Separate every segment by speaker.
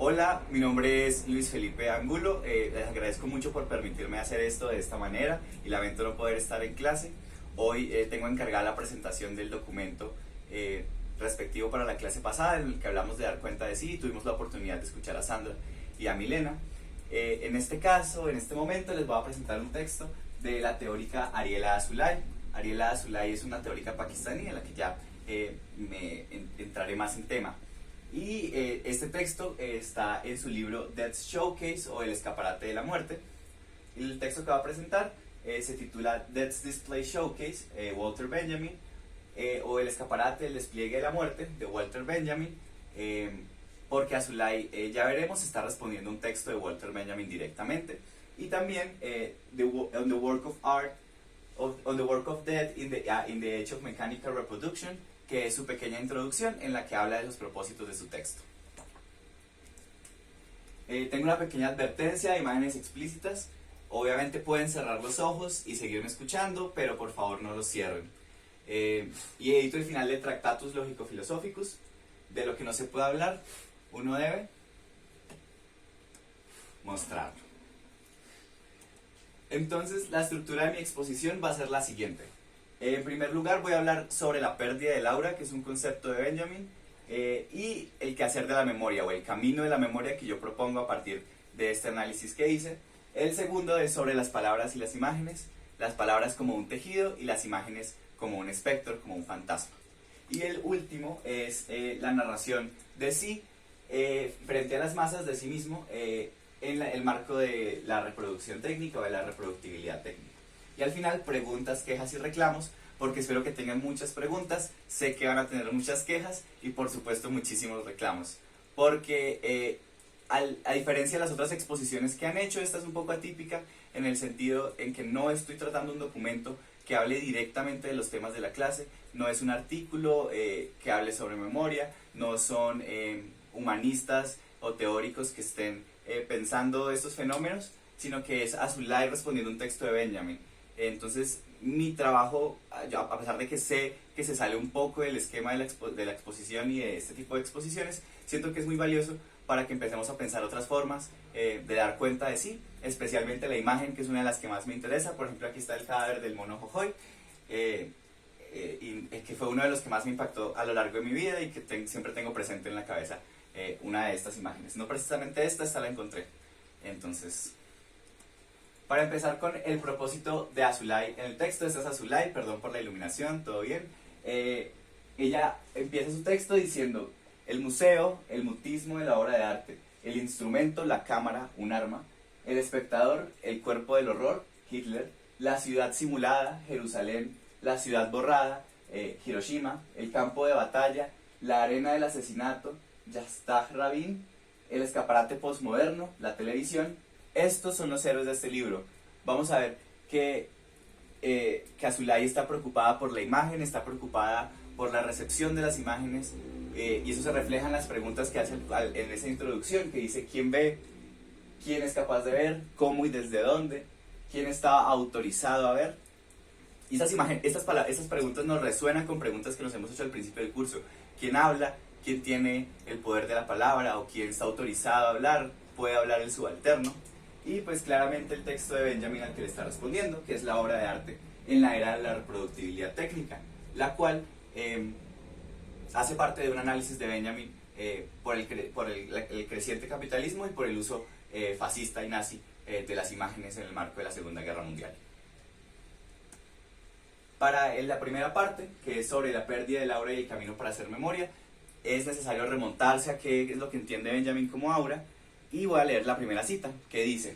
Speaker 1: Hola, mi nombre es Luis Felipe Angulo, les agradezco mucho por permitirme hacer esto de esta manera y lamento no poder estar en clase. Hoy tengo encargada la presentación del documento respectivo para la clase pasada en el que hablamos de dar cuenta de sí y tuvimos la oportunidad de escuchar a Sandra y a Milena. En este caso, en este momento les voy a presentar un texto de la teórica Ariela Azoulay. Ariela Azoulay es una teórica pakistaní en la que ya entraré más en tema. Y este texto está en su libro Death's Showcase o El escaparate de la muerte. Y el texto que va a presentar se titula Death's Display Showcase, Walter Benjamin, o El escaparate del despliegue de la muerte, de Walter Benjamin, porque Azoulay, ya veremos, está respondiendo un texto de Walter Benjamin directamente. Y también on the work of art, on the work of death in the age of mechanical reproduction, que es su pequeña introducción en la que habla de los propósitos de su texto. Tengo una pequeña advertencia de imágenes explícitas. Obviamente pueden cerrar los ojos y seguirme escuchando, pero por favor no los cierren. Y edito el final de Tractatus Lógico-Filosóficos. De lo que no se puede hablar, uno debe mostrarlo. Entonces, la estructura de mi exposición va a ser la siguiente. En primer lugar voy a hablar sobre la pérdida del aura, que es un concepto de Benjamin, y el quehacer de la memoria, o el camino de la memoria que yo propongo a partir de este análisis que hice. El segundo es sobre las palabras y las imágenes, las palabras como un tejido y las imágenes como un espectro, como un fantasma. Y el último es la narración de sí frente a las masas de sí mismo en el marco de la reproducción técnica o de la reproductibilidad técnica. Y al final, preguntas, quejas y reclamos, porque espero que tengan muchas preguntas, sé que van a tener muchas quejas y por supuesto muchísimos reclamos. Porque a diferencia de las otras exposiciones que han hecho, esta es un poco atípica en el sentido en que no estoy tratando un documento que hable directamente de los temas de la clase, no es un artículo que hable sobre memoria, no son humanistas o teóricos que estén pensando estos fenómenos, sino que es Azoulay respondiendo un texto de Benjamin. Entonces mi trabajo, a pesar de que sé que se sale un poco del esquema de la exposición y de este tipo de exposiciones, siento que es muy valioso para que empecemos a pensar otras formas de dar cuenta de sí, especialmente la imagen, que es una de las que más me interesa. Por ejemplo, aquí está el cadáver del mono Jojoy, y que fue uno de los que más me impactó a lo largo de mi vida y que siempre tengo presente en la cabeza una de estas imágenes. No precisamente esta la encontré. Entonces, para empezar con el propósito de Azoulay en el texto, esta es Azoulay, perdón por la iluminación, todo bien. Ella empieza su texto diciendo: el museo, el mutismo de la obra de arte, el instrumento, la cámara, un arma, el espectador, el cuerpo del horror, Hitler, la ciudad simulada, Jerusalén, la ciudad borrada, Hiroshima, el campo de batalla, la arena del asesinato, Yitzhak Rabin, el escaparate postmoderno, la televisión. Estos son los héroes de este libro. Vamos a ver que Azoulay está preocupada por la imagen, está preocupada por la recepción de las imágenes, y eso se refleja en las preguntas que hace en esa introducción, que dice: ¿quién ve? ¿Quién es capaz de ver? ¿Cómo y desde dónde? ¿Quién está autorizado a ver? Y estas preguntas nos resuenan con preguntas que nos hemos hecho al principio del curso. ¿Quién habla? ¿Quién tiene el poder de la palabra? ¿O quién está autorizado a hablar? ¿Puede hablar el subalterno? Y pues claramente el texto de Benjamin al que le está respondiendo, que es la obra de arte en la era de la reproductibilidad técnica, la cual hace parte de un análisis de Benjamin por el creciente capitalismo y por el uso fascista y nazi de las imágenes en el marco de la Segunda Guerra Mundial. Para la primera parte, que es sobre la pérdida del aura y el camino para hacer memoria, es necesario remontarse a qué es lo que entiende Benjamin como aura, y voy a leer la primera cita, que dice: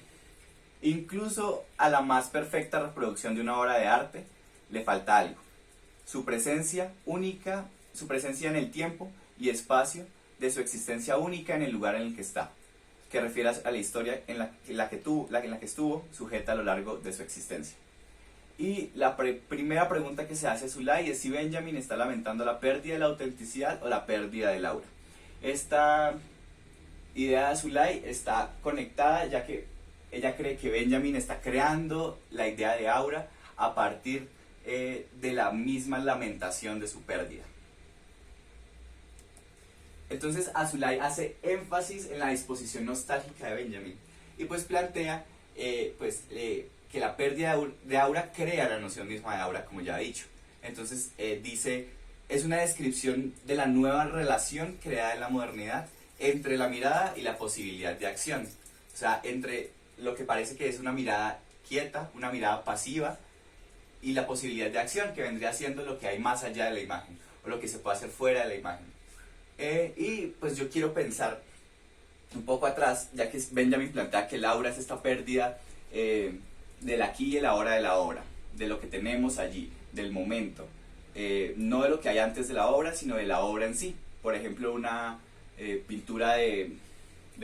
Speaker 1: incluso a la más perfecta reproducción de una obra de arte le falta algo. Su presencia única, su presencia en el tiempo y espacio de su existencia única en el lugar en el que está, que refiere a la historia en la que estuvo sujeta a lo largo de su existencia. Y la primera pregunta que se hace a Azoulay es si Benjamin está lamentando la pérdida de la autenticidad o la pérdida del aura. Esta idea de Azoulay está conectada, ya que ella cree que Benjamin está creando la idea de aura a partir de la misma lamentación de su pérdida. Entonces Azoulay hace énfasis en la disposición nostálgica de Benjamin y pues plantea que la pérdida de aura crea la noción misma de aura, como ya he dicho. Entonces dice, es una descripción de la nueva relación creada en la modernidad entre la mirada y la posibilidad de acción. O sea, entre lo que parece que es una mirada quieta, una mirada pasiva, y la posibilidad de acción, que vendría siendo lo que hay más allá de la imagen, o lo que se puede hacer fuera de la imagen. Y pues yo quiero pensar un poco atrás, ya que Benjamin plantea que el aura es esta pérdida del aquí y el ahora de la obra, de lo que tenemos allí, del momento, no de lo que hay antes de la obra, sino de la obra en sí. Por ejemplo, una pintura de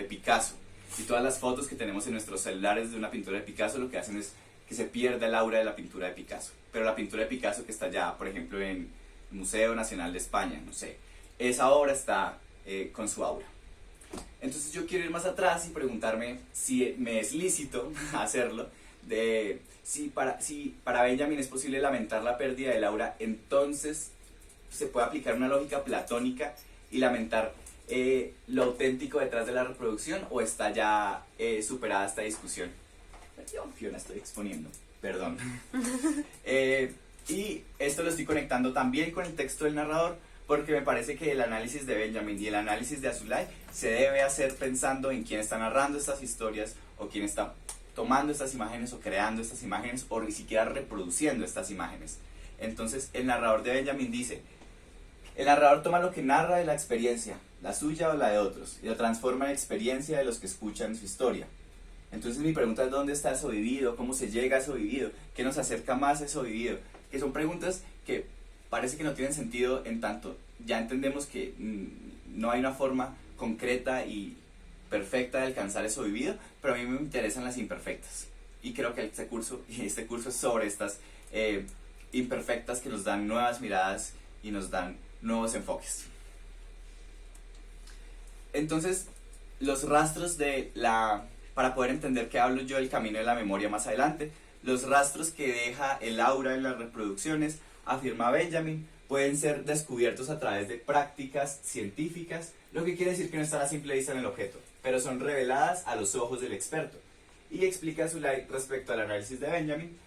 Speaker 1: Picasso, y todas las fotos que tenemos en nuestros celulares de una pintura de Picasso lo que hacen es que se pierda el aura de la pintura de Picasso. Pero la pintura de Picasso que está allá, por ejemplo, en el Museo Nacional de España, no sé, esa obra está con su aura. Entonces yo quiero ir más atrás y preguntarme si me es lícito hacerlo, si para Benjamin es posible lamentar la pérdida del aura, entonces se puede aplicar una lógica platónica y lamentar lo auténtico detrás de la reproducción, o está ya superada esta discusión. Yo, Fiona, estoy exponiendo, perdón. Y esto lo estoy conectando también con el texto del narrador, porque me parece que el análisis de Benjamin y el análisis de Azoulay se debe hacer pensando en quién está narrando estas historias, o quién está tomando estas imágenes, o creando estas imágenes, o ni siquiera reproduciendo estas imágenes. Entonces el narrador de Benjamin dice: el narrador toma lo que narra de la experiencia, la suya o la de otros, y lo transforma en experiencia de los que escuchan su historia. Entonces mi pregunta es: ¿dónde está eso vivido? ¿Cómo se llega a eso vivido? ¿Qué nos acerca más a eso vivido? Que son preguntas que parece que no tienen sentido, en tanto ya entendemos que no hay una forma concreta y perfecta de alcanzar eso vivido, pero a mí me interesan las imperfectas. Y creo que este curso es sobre estas imperfectas que nos dan nuevas miradas y nos dan nuevos enfoques. Entonces, los rastros para poder entender que hablo yo del camino de la memoria más adelante, los rastros que deja el aura en las reproducciones, afirma Benjamin, pueden ser descubiertos a través de prácticas científicas, lo que quiere decir que no están a simple vista en el objeto, pero son reveladas a los ojos del experto. Y explica Azoulay respecto al análisis de Benjamin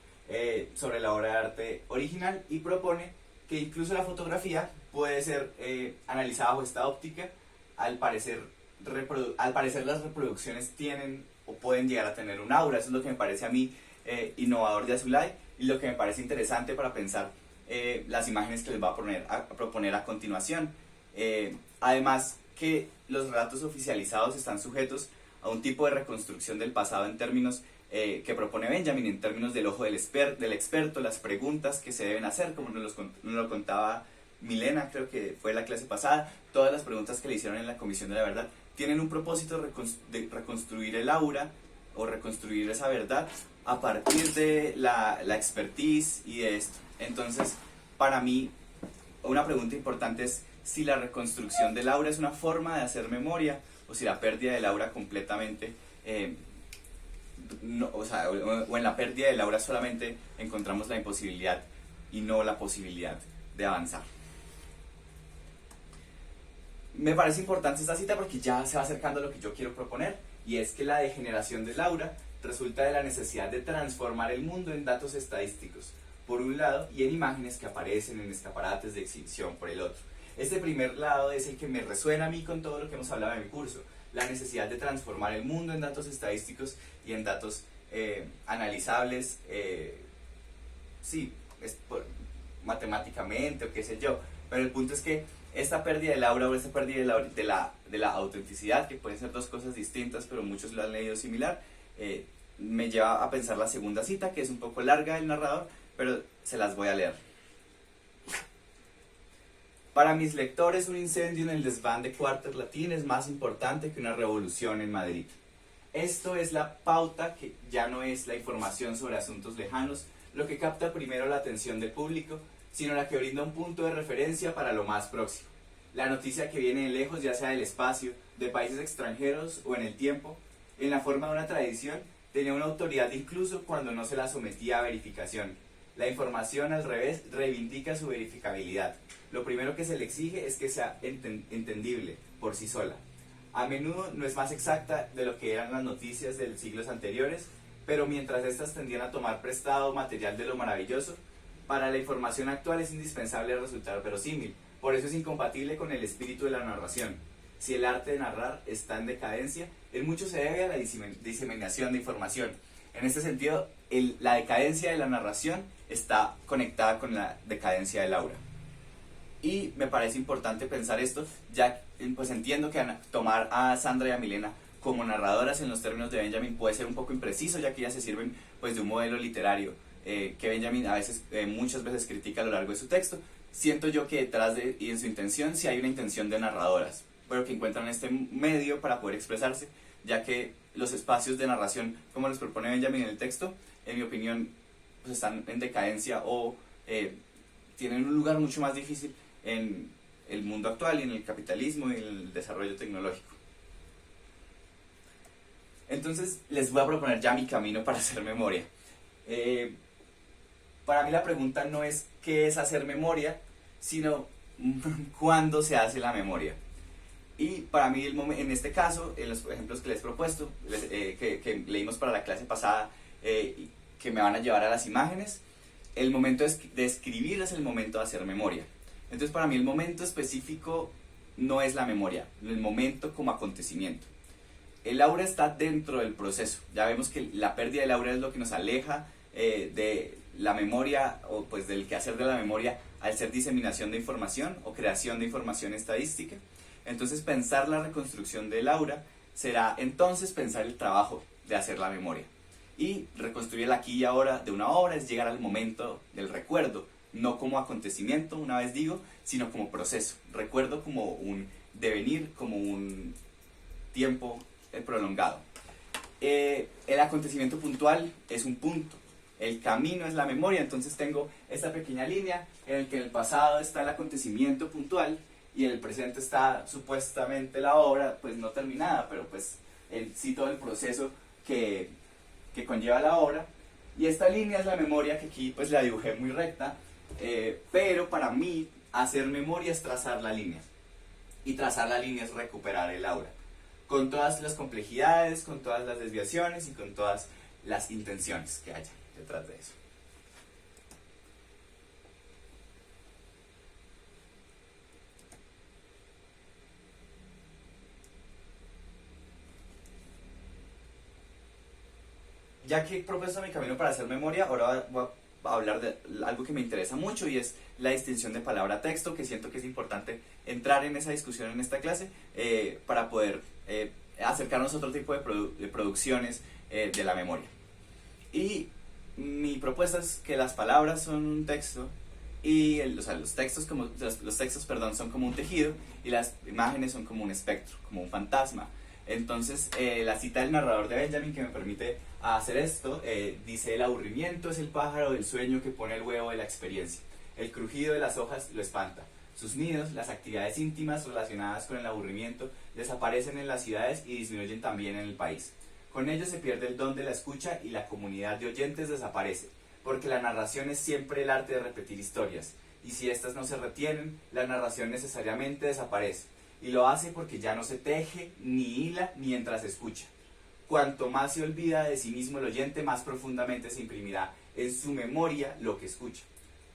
Speaker 1: sobre la obra de arte original, y propone que incluso la fotografía puede ser analizada bajo esta óptica. Al parecer las reproducciones tienen o pueden llegar a tener un aura. Eso es lo que me parece a mí innovador de Azoulay, y lo que me parece interesante para pensar las imágenes que les va a proponer a continuación. Además que los relatos oficializados están sujetos a un tipo de reconstrucción del pasado en términos que propone Benjamin, en términos del ojo del experto, las preguntas que se deben hacer, como nos lo contaba Milena, creo que fue la clase pasada. Todas las preguntas que le hicieron en la Comisión de la Verdad tienen un propósito de reconstruir el aura, o reconstruir esa verdad a partir de la expertise y de esto. Entonces, para mí, una pregunta importante es si la reconstrucción del aura es una forma de hacer memoria, o si la pérdida del aura completamente, o en la pérdida del aura solamente encontramos la imposibilidad y no la posibilidad de avanzar. Me parece importante esta cita porque ya se va acercando a lo que yo quiero proponer, y es que la degeneración del aura resulta de la necesidad de transformar el mundo en datos estadísticos, por un lado, y en imágenes que aparecen en escaparates de exhibición, por el otro. Este primer lado es el que me resuena a mí con todo lo que hemos hablado en el curso, la necesidad de transformar el mundo en datos estadísticos y en datos analizables, matemáticamente o qué sé yo, pero el punto es que esta pérdida del aura, o esta pérdida de la autenticidad, que pueden ser dos cosas distintas, pero muchos lo han leído similar, me lleva a pensar la segunda cita, que es un poco larga del narrador, pero se las voy a leer. Para mis lectores, un incendio en el desván de Quarter Latín es más importante que una revolución en Madrid. Esto es la pauta, que ya no es la información sobre asuntos lejanos lo que capta primero la atención del público, sino la que brinda un punto de referencia para lo más próximo. La noticia que viene de lejos, ya sea del espacio, de países extranjeros o en el tiempo, en la forma de una tradición, tenía una autoridad incluso cuando no se la sometía a verificación. La información, al revés, reivindica su verificabilidad. Lo primero que se le exige es que sea entendible, por sí sola. A menudo no es más exacta de lo que eran las noticias de siglos anteriores, pero mientras estas tendían a tomar prestado material de lo maravilloso, para la información actual es indispensable resultar verosímil. Por eso es incompatible con el espíritu de la narración. Si el arte de narrar está en decadencia, en mucho se debe a la diseminación de información. En este sentido, la decadencia de la narración está conectada con la decadencia del aura. Y me parece importante pensar esto, ya pues entiendo que tomar a Sandra y a Milena como narradoras en los términos de Benjamin puede ser un poco impreciso, ya que ellas se sirven pues de un modelo literario que Benjamin muchas veces critica a lo largo de su texto. Siento yo que detrás de y en su intención sí hay una intención de narradoras, pero que encuentran este medio para poder expresarse, ya que los espacios de narración, como los propone Benjamin en el texto, en mi opinión, pues están en decadencia o tienen un lugar mucho más difícil en el mundo actual y en el capitalismo y en el desarrollo tecnológico. Entonces les voy a proponer ya mi camino para hacer memoria. Para mí la pregunta no es qué es hacer memoria, sino cuándo se hace la memoria. Y para mí en este caso, en los ejemplos que les he propuesto, que leímos para la clase pasada, que me van a llevar a las imágenes, el momento de escribir es el momento de hacer memoria. Entonces para mí el momento específico no es la memoria, el momento como acontecimiento. El aura está dentro del proceso. Ya vemos que la pérdida del aura es lo que nos aleja de la memoria o pues del quehacer de la memoria al ser diseminación de información o creación de información estadística. Entonces pensar la reconstrucción del aura será entonces pensar el trabajo de hacer la memoria. Y reconstruir el aquí y ahora de una obra es llegar al momento del recuerdo, no como acontecimiento, una vez digo, sino como proceso. Recuerdo como un devenir, como un tiempo prolongado. El acontecimiento puntual es un punto, el camino es la memoria. Entonces tengo esta pequeña línea en la que en el pasado está el acontecimiento puntual y en el presente está supuestamente la obra, pues no terminada, pero pues sí todo el proceso que conlleva la obra. Y esta línea es la memoria, que aquí pues la dibujé muy recta, pero para mí hacer memoria es trazar la línea, y trazar la línea es recuperar el aura, con todas las complejidades, con todas las desviaciones y con todas las intenciones que haya detrás de eso. Ya que he propuesto mi camino para hacer memoria, ahora voy a hablar de algo que me interesa mucho y es la distinción de palabra-texto, que siento que es importante entrar en esa discusión en esta clase para poder acercarnos a otro tipo de producciones de la memoria. Y mi propuesta es que las palabras son un texto y los textos son como un tejido y las imágenes son como un espectro, como un fantasma. Entonces la cita del narrador de Benjamin que me permite hacer esto dice: el aburrimiento es el pájaro del sueño que pone el huevo de la experiencia. El crujido de las hojas lo espanta. Sus nidos, las actividades íntimas relacionadas con el aburrimiento, desaparecen en las ciudades y disminuyen también en el país. Con ello se pierde el don de la escucha y la comunidad de oyentes desaparece, porque la narración es siempre el arte de repetir historias, y si éstas no se retienen, la narración necesariamente desaparece, y lo hace porque ya no se teje ni hila mientras escucha. Cuanto más se olvida de sí mismo el oyente, más profundamente se imprimirá en su memoria lo que escucha.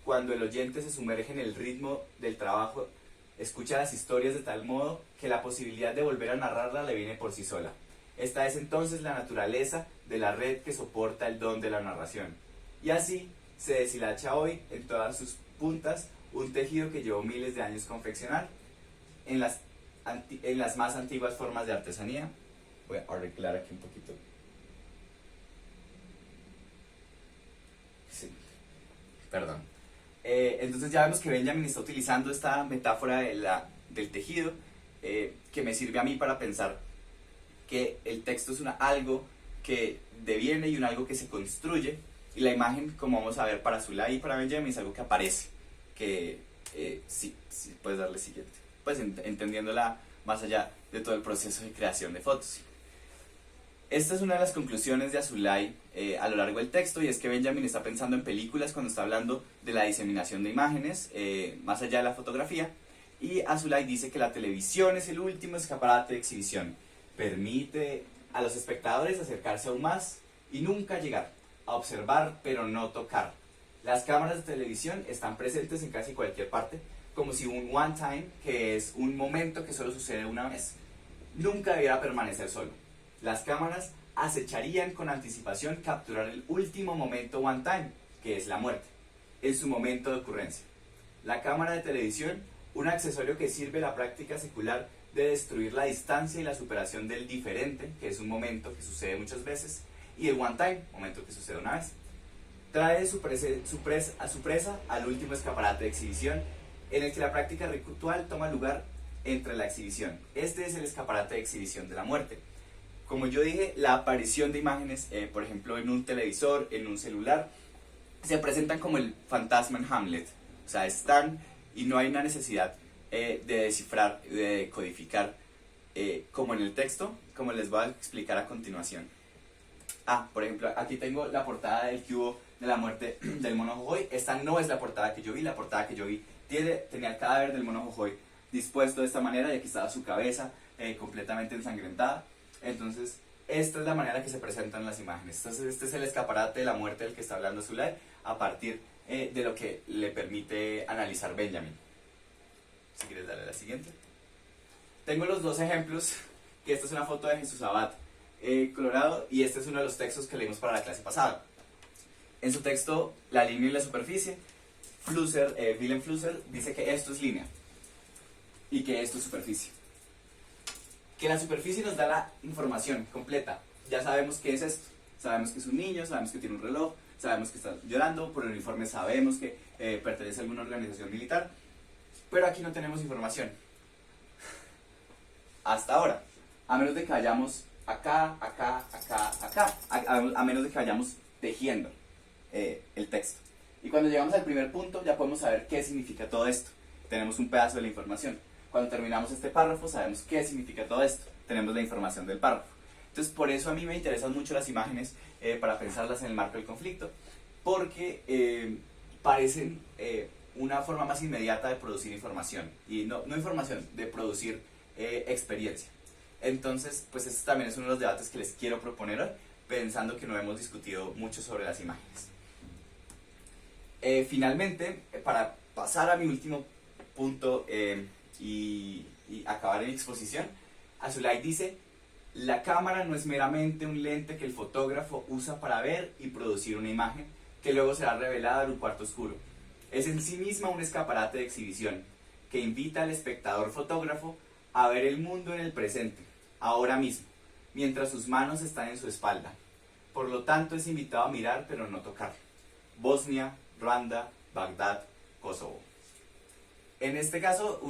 Speaker 1: Cuando el oyente se sumerge en el ritmo del trabajo, escucha las historias de tal modo que la posibilidad de volver a narrarla le viene por sí sola. Esta es entonces la naturaleza de la red que soporta el don de la narración. Y así se deshilacha hoy en todas sus puntas un tejido que llevó miles de años confeccionar en las más antiguas formas de artesanía. Voy a arreglar aquí un poquito. Sí, perdón. Entonces ya vemos que Benjamin está utilizando esta metáfora del tejido que me sirve a mí para pensar que el texto es algo que deviene y algo que se construye, y la imagen, como vamos a ver para Zulay y para Benjamin, es algo que aparece, que sí, puedes darle siguiente, pues entendiéndola más allá de todo el proceso de creación de fotos. Esta es una de las conclusiones de Azulay a lo largo del texto, y es que Benjamin está pensando en películas cuando está hablando de la diseminación de imágenes, más allá de la fotografía, Y Azulay dice que la televisión es el último escaparate de exhibición. Permite a los espectadores acercarse aún más y nunca llegar, a observar pero no tocar. Las cámaras de televisión están presentes en casi cualquier parte, como si un one time, que es un momento que solo sucede una vez, nunca debiera permanecer solo. Las cámaras acecharían con anticipación capturar el último momento one time, que es la muerte, en su momento de ocurrencia. La cámara de televisión, un accesorio que sirve a la práctica secular de destruir la distancia y la superación del diferente, que es un momento que sucede muchas veces, y el one time, momento que sucede una vez. Trae a su presa al último escaparate de exhibición, en el que la práctica ritual toma lugar entre la exhibición. Este es el escaparate de exhibición de la muerte. Como yo dije, la aparición de imágenes, por ejemplo, en un televisor, en un celular, se presentan como el fantasma en Hamlet. O sea, están y no hay una necesidad de descifrar, de codificar, como en el texto, como les voy a explicar a continuación. Por ejemplo, aquí tengo la portada del cubo de la muerte del mono Jojoy. Esta no es la portada que yo vi. La portada que yo vi tenía el cadáver del mono Jojoy dispuesto de esta manera, y aquí estaba su cabeza completamente ensangrentada. Entonces, esta es la manera que se presentan las imágenes. Entonces, este es el escaparate de la muerte del que está hablando Azulay, a partir de lo que le permite analizar Benjamin. Si quieres darle a la siguiente. Tengo los dos ejemplos, que esta es una foto de Jesús Abad, Colorado, y este es uno de los textos que leímos para la clase pasada. En su texto, La línea y la superficie, Willem Flusser dice que esto es línea y que esto es superficie. Que la superficie nos da la información completa. Ya sabemos qué es esto. Sabemos que es un niño, sabemos que tiene un reloj, sabemos que está llorando, por el uniforme sabemos que pertenece a alguna organización militar, pero aquí no tenemos información. Hasta ahora, a menos de que vayamos acá, a menos de que vayamos tejiendo el texto. Y cuando llegamos al primer punto ya podemos saber qué significa todo esto. Tenemos un pedazo de la información. Cuando terminamos este párrafo sabemos qué significa todo esto. Tenemos la información del párrafo. Entonces, por eso a mí me interesan mucho las imágenes, para pensarlas en el marco del conflicto, porque parecen una forma más inmediata de producir información. Y no información, de producir experiencia. Entonces, pues este también es uno de los debates que les quiero proponer hoy, pensando que no hemos discutido mucho sobre las imágenes. Finalmente, para pasar a mi último punto y acabar mi exposición, Azulay dice: la cámara no es meramente un lente que el fotógrafo usa para ver y producir una imagen que luego será revelada en un cuarto oscuro. Es en sí misma un escaparate de exhibición que invita al espectador fotógrafo a ver el mundo en el presente, ahora mismo, mientras sus manos están en su espalda. Por lo tanto, es invitado a mirar pero no tocar. Bosnia, Ruanda, Bagdad, Kosovo. En este caso,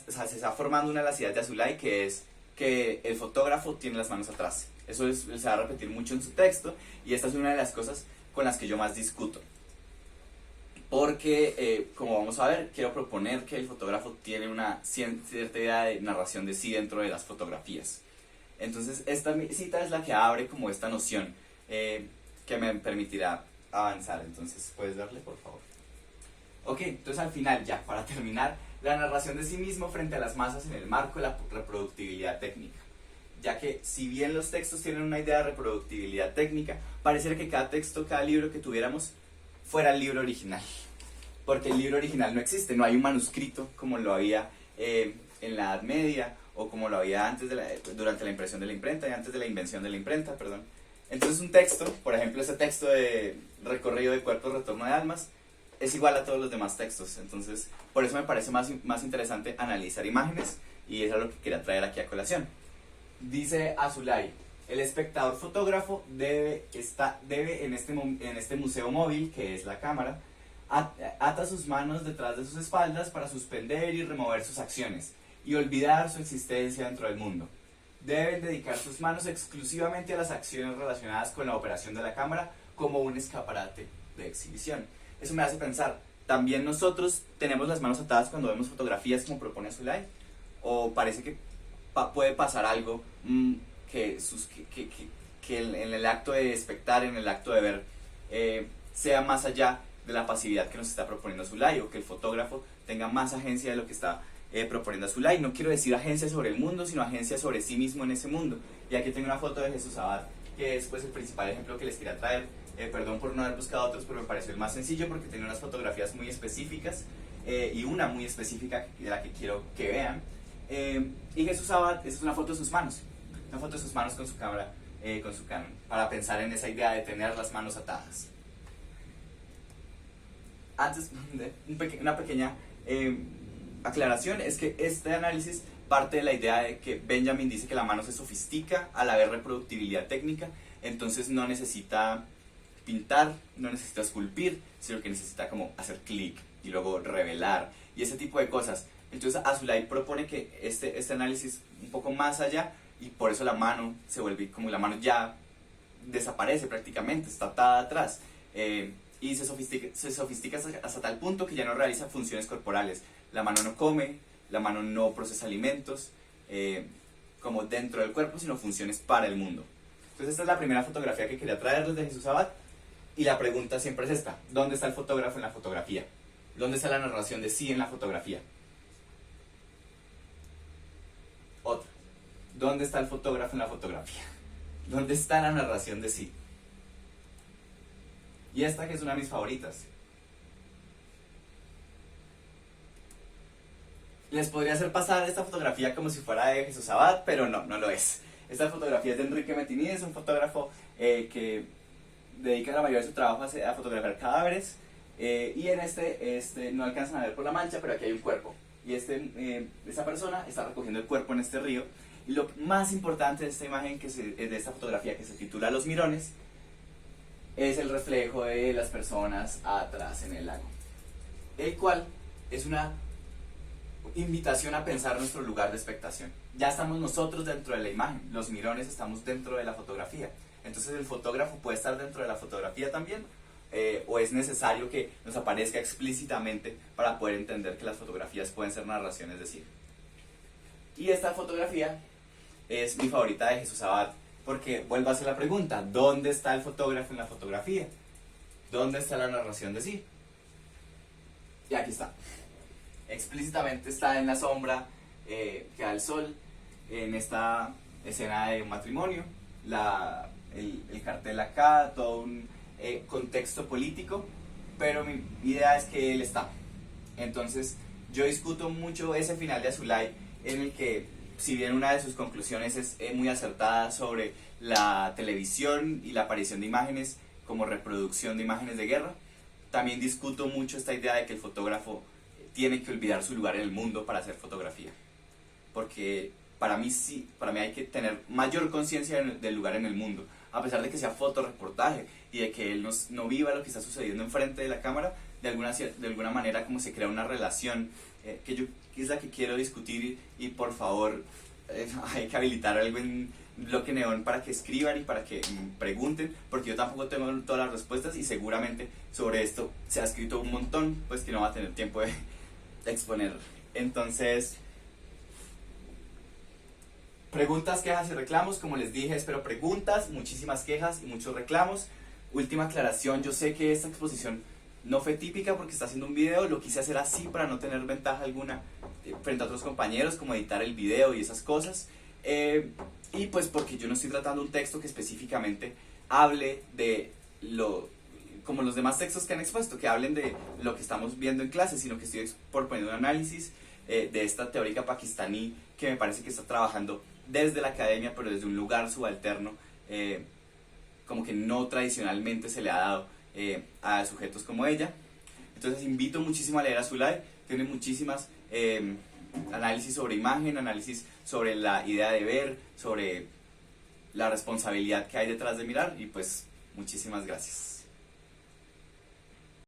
Speaker 1: se está formando una de las ideas de Azulay, que es que el fotógrafo tiene las manos atrás. Eso se va a repetir mucho en su texto, y esta es una de las cosas con las que yo más discuto. Porque, como vamos a ver, quiero proponer que el fotógrafo tiene una cierta idea de narración de sí dentro de las fotografías. Entonces, esta cita es la que abre como esta noción que me permitirá avanzar. Entonces, ¿puedes darle, por favor? Ok, entonces al final, ya para terminar, la narración de sí mismo frente a las masas en el marco de la reproductibilidad técnica. Ya que, si bien los textos tienen una idea de reproductibilidad técnica, pareciera que cada texto, cada libro que tuviéramos, fuera el libro original. Porque el libro original no existe, no hay un manuscrito como lo había en la Edad Media, o como lo había durante la impresión de la imprenta y antes de la invención de la imprenta, perdón. Entonces un texto, por ejemplo ese texto de Recorrido de Cuerpos, Retorno de Almas, es igual a todos los demás textos. Entonces, por eso me parece más interesante analizar imágenes, y eso es lo que quería traer aquí a colación. Dice Azulay: el espectador fotógrafo debe en este museo móvil, que es la cámara, ata sus manos detrás de sus espaldas para suspender y remover sus acciones, y olvidar su existencia dentro del mundo. Deben dedicar sus manos exclusivamente a las acciones relacionadas con la operación de la cámara, como un escaparate de exhibición. Eso me hace pensar, ¿también nosotros tenemos las manos atadas cuando vemos fotografías como propone Azulay? ¿O parece que puede pasar algo que en el acto de espectar, en el acto de ver, sea más allá de la pasividad que nos está proponiendo Azulay, o que el fotógrafo tenga más agencia de lo que está proponiendo a Zulay. No quiero decir agencia sobre el mundo, sino agencia sobre sí mismo en ese mundo. Y aquí tengo una foto de Jesús Abad, que es pues el principal ejemplo que les quería traer. Perdón por no haber buscado otros, pero me pareció el más sencillo porque tiene unas fotografías muy específicas y una muy específica de la que quiero que vean. Y Jesús Abad, esta es una foto de sus manos, una foto de sus manos con su cámara, con su Canon, para pensar en esa idea de tener las manos atadas. Antes, una pequeña aclaración es que este análisis parte de la idea de que Benjamin dice que la mano se sofistica al haber reproductibilidad técnica, entonces no necesita pintar, no necesita esculpir, sino que necesita como hacer clic y luego revelar y ese tipo de cosas. Entonces Zulay propone que este análisis un poco más allá, y por eso la mano se vuelve como la mano ya desaparece prácticamente, está atada atrás, y se sofistica hasta tal punto que ya no realiza funciones corporales. La mano no come, la mano no procesa alimentos como dentro del cuerpo, sino funciones para el mundo. Entonces esta es la primera fotografía que quería traerles de Jesús Abad. Y la pregunta siempre es esta: ¿dónde está el fotógrafo en la fotografía? ¿Dónde está la narración de sí en la fotografía? Otra: ¿dónde está el fotógrafo en la fotografía? ¿Dónde está la narración de sí? Y esta, que es una de mis favoritas. Les podría hacer pasar esta fotografía como si fuera de Jesús Abad, pero no lo es. Esta fotografía es de Enrique Metinides, un fotógrafo que dedica la mayoría de su trabajo a fotografiar cadáveres, y en este no alcanzan a ver por la mancha, pero aquí hay un cuerpo, y esta persona está recogiendo el cuerpo en este río. Y lo más importante de esta imagen, de esta fotografía, que se titula Los Mirones, es el reflejo de las personas atrás en el lago, el cual es una invitación a pensar nuestro lugar de expectación. Ya estamos nosotros dentro de la imagen, los mirones estamos dentro de la fotografía. Entonces el fotógrafo puede estar dentro de la fotografía también, o es necesario que nos aparezca explícitamente para poder entender que las fotografías pueden ser narraciones de sí. Y esta fotografía es mi favorita de Jesús Abad, porque vuelvo a hacer la pregunta: ¿dónde está el fotógrafo en la fotografía? ¿Dónde está la narración de sí? Y aquí está. Explícitamente está en la sombra que da el sol, en esta escena de un matrimonio, el cartel acá, todo un contexto político, pero mi idea es que él está. Entonces yo discuto mucho ese final de Zulay, en el que, si bien una de sus conclusiones es muy acertada sobre la televisión y la aparición de imágenes como reproducción de imágenes de guerra, también discuto mucho esta idea de que el fotógrafo tiene que olvidar su lugar en el mundo para hacer fotografía, porque para mí hay que tener mayor conciencia del lugar en el mundo, a pesar de que sea fotoreportaje y de que él no viva lo que está sucediendo enfrente de la cámara. De alguna manera como se crea una relación que es la que quiero discutir, y por favor hay que habilitar algo en Bloque Neón para que escriban y para que pregunten, porque yo tampoco tengo todas las respuestas y seguramente sobre esto se ha escrito un montón, pues que no va a tener tiempo de exponer. Entonces, preguntas, quejas y reclamos, como les dije, espero preguntas, muchísimas quejas y muchos reclamos. Última aclaración: yo sé que esta exposición no fue típica porque está haciendo un video, lo quise hacer así para no tener ventaja alguna frente a otros compañeros, como editar el video y esas cosas, y pues porque yo no estoy tratando un texto que específicamente hable de como los demás textos que han expuesto, que hablen de lo que estamos viendo en clase, sino que estoy proponiendo un análisis de esta teórica pakistaní que me parece que está trabajando desde la academia, pero desde un lugar subalterno, como que no tradicionalmente se le ha dado a sujetos como ella. Entonces invito muchísimo a leer a Zulay, tiene muchísimas análisis sobre imagen, análisis sobre la idea de ver, sobre la responsabilidad que hay detrás de mirar, y pues muchísimas gracias.